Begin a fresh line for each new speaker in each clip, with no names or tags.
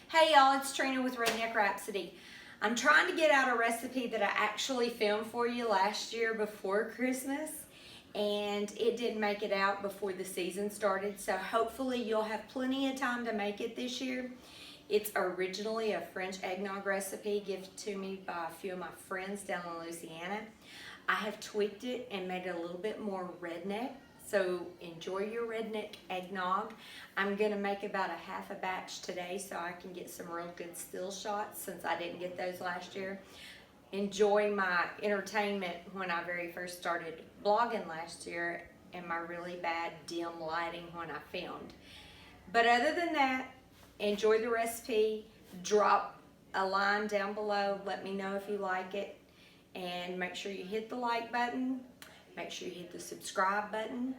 Hey y'all, it's Trina with Redneck Rhapsody. I'm trying to get out a recipe that I actually filmed for you last year before Christmas, and it didn't make it out before the season started, so hopefully you'll have plenty of time to make it this year. It's originally a French eggnog recipe given to me by a few of my friends down in Louisiana. I have tweaked it and made it a little bit more redneck. So enjoy your redneck eggnog. I'm gonna make about a half a batch today so I can get some real good still shots since I didn't get those last year. Enjoy my entertainment when I very first started blogging last year and my really bad dim lighting when I filmed. But other than that, enjoy the recipe. Drop a line down below. Let me know if you like it. And make sure you hit the like button. Make sure you hit the subscribe button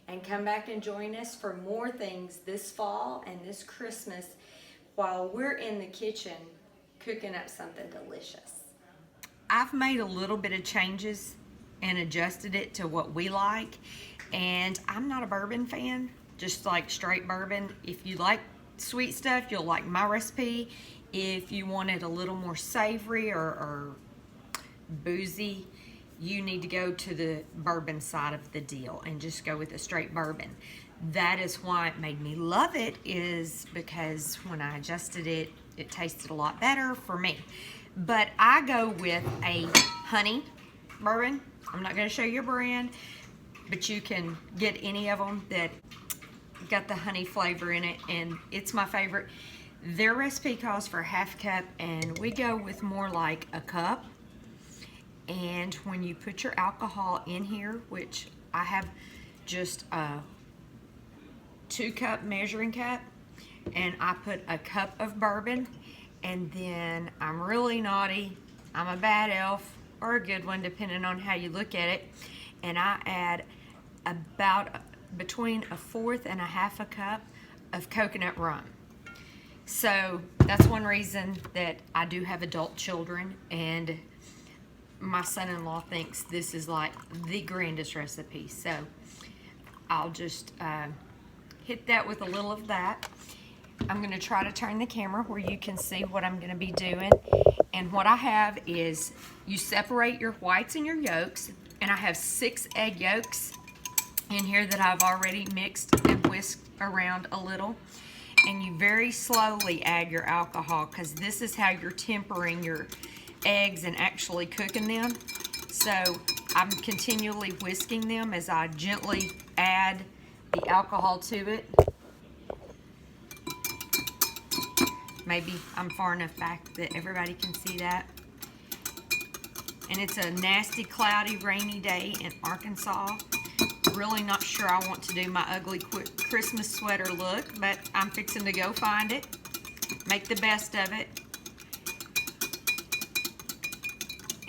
and come back and join us for more things this fall and this Christmas while we're in the kitchen cooking up something delicious. I've made a little bit of changes and adjusted it to what we like, and I'm not a bourbon fan, just like straight bourbon. If you like sweet stuff, you'll like my recipe. If you want it a little more savory or boozy, you need to go to the bourbon side of the deal and just go with a straight bourbon. That is why it made me love it, is because when I adjusted it, it tasted a lot better for me. But I go with a honey bourbon. I'm not going to show you a brand, but you can get any of them that got the honey flavor in it, and it's my favorite. Their recipe calls for half a cup, and we go with more like a cup. And when you put your alcohol in here, which I have just a 2-cup measuring cup, and I put a cup of bourbon, and then I'm really naughty, I'm a bad elf or a good one depending on how you look at it, and I add about between a fourth and a half a cup of coconut rum. So that's one reason that I do have adult children, and my son-in-law thinks this is like the grandest recipe. So I'll just hit that with a little of that. I'm going to try to turn the camera where you can see what I'm going to be doing. And what I have is you separate your whites and your yolks, and I have 6 egg yolks in here that I've already mixed and whisked around a little. And you very slowly add your alcohol, because this is how you're tempering your eggs and actually cooking them. So I'm continually whisking them as I gently add the alcohol to it. Maybe I'm far enough back that everybody can see that. And it's a nasty, cloudy, rainy day in Arkansas. Really not sure I want to do my ugly Christmas sweater look, but I'm fixing to go find it, make the best of it.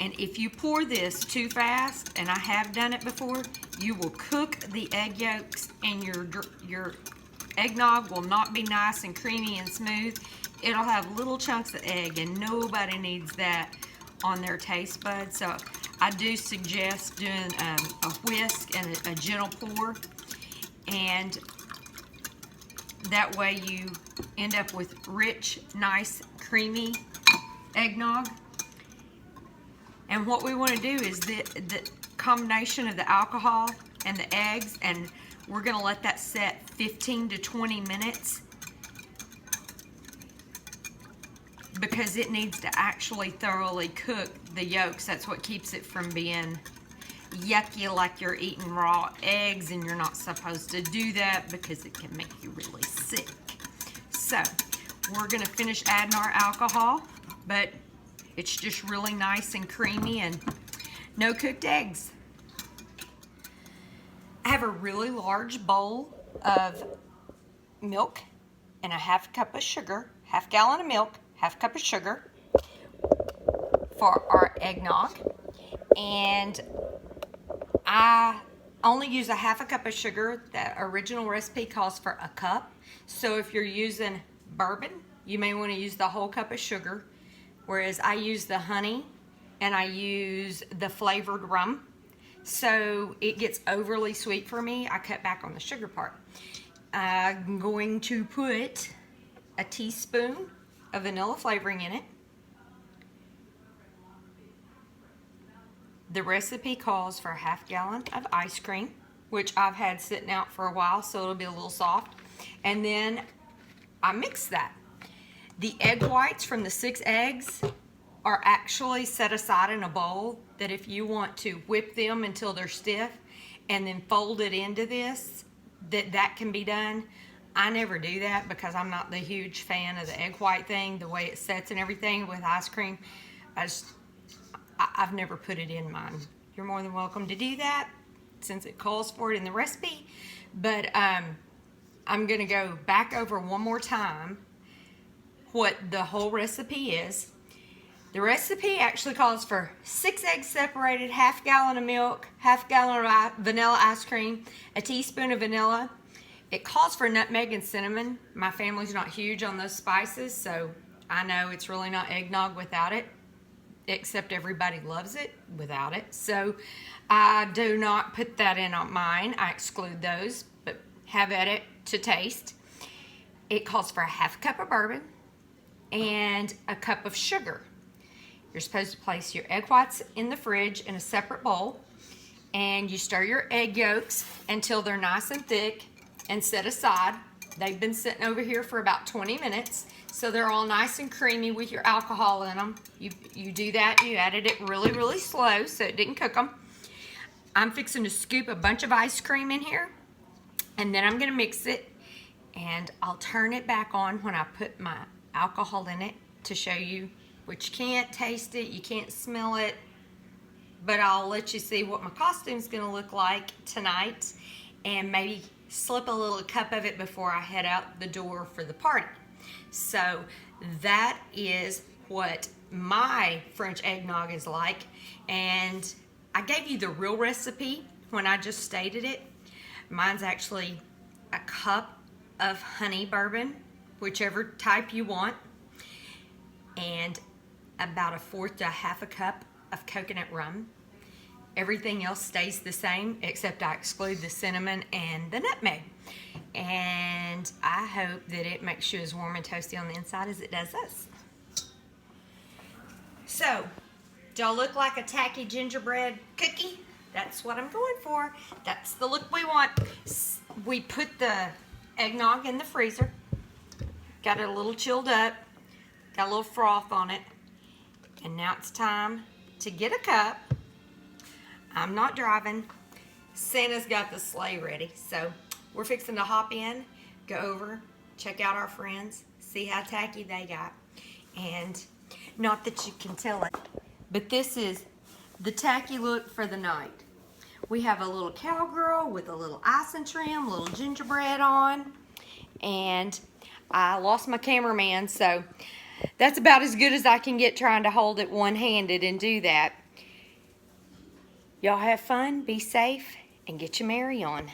And if you pour this too fast, and I have done it before, you will cook the egg yolks, and your eggnog will not be nice and creamy and smooth. It'll have little chunks of egg, and nobody needs that on their taste buds. So I do suggest doing a whisk and a gentle pour, and that way you end up with rich, nice, creamy eggnog. And what we want to do is the combination of the alcohol and the eggs, and we're going to let that set 15 to 20 minutes because it needs to actually thoroughly cook the yolks. That's what keeps it from being yucky like you're eating raw eggs, and you're not supposed to do that because it can make you really sick. So we're going to finish adding our alcohol, but it's just really nice and creamy and no cooked eggs. I have a really large bowl of milk and a half cup of sugar, half gallon of milk, half cup of sugar for our eggnog. And I only use a half a cup of sugar. The original recipe calls for a cup. So if you're using bourbon, you may want to use the whole cup of sugar. Whereas I use the honey and I use the flavored rum. So it gets overly sweet for me. I cut back on the sugar part. I'm going to put a teaspoon of vanilla flavoring in it. The recipe calls for a ½ gallon of ice cream, which I've had sitting out for a while, so it'll be a little soft. And then I mix that. The egg whites from the 6 eggs are actually set aside in a bowl, that if you want to whip them until they're stiff and then fold it into this, that can be done. I never do that because I'm not the huge fan of the egg white thing, the way it sets and everything with ice cream. I've never put it in mine. You're more than welcome to do that since it calls for it in the recipe. But I'm gonna go back over one more time what the whole recipe is. The recipe actually calls for 6 eggs separated, ½ gallon of milk, ½ gallon of vanilla ice cream, a teaspoon of vanilla. It calls for nutmeg and cinnamon. My family's not huge on those spices, so I know it's really not eggnog without it, except everybody loves it without it. So I do not put that in on mine. I exclude those, but have at it to taste. It calls for a ½ cup of bourbon and a cup of sugar. You're supposed to place your egg whites in the fridge in a separate bowl, and you stir your egg yolks until they're nice and thick and set aside. They've been sitting over here for about 20 minutes, so they're all nice and creamy with your alcohol in them. You do that, you added it really, really slow so it didn't cook them. I'm fixing to scoop a bunch of ice cream in here, and then I'm gonna mix it, and I'll turn it back on when I put my alcohol in it to show you. Which you can't taste it, you can't smell it, but I'll let you see what my costume's gonna look like tonight, and maybe slip a little cup of it before I head out the door for the party. So that is what my French eggnog is like, and I gave you the real recipe when I just stated it. Mine's actually a cup of honey bourbon, whichever type you want, and about 1/4 to 1/2 cup of coconut rum. Everything else stays the same, except I exclude the cinnamon and the nutmeg. And I hope that it makes you as warm and toasty on the inside as it does us. So, do I look like a tacky gingerbread cookie? That's what I'm going for. That's the look we want. We put the eggnog in the freezer. Got it a little chilled up. Got a little froth on it. And now it's time to get a cup. I'm not driving. Santa's got the sleigh ready. So we're fixing to hop in, go over, check out our friends, see how tacky they got. And not that you can tell it, but this is the tacky look for the night. We have a little cowgirl with a little icing trim, a little gingerbread on. And I lost my cameraman, so that's about as good as I can get trying to hold it one-handed and do that. Y'all have fun, be safe, and get your merry on.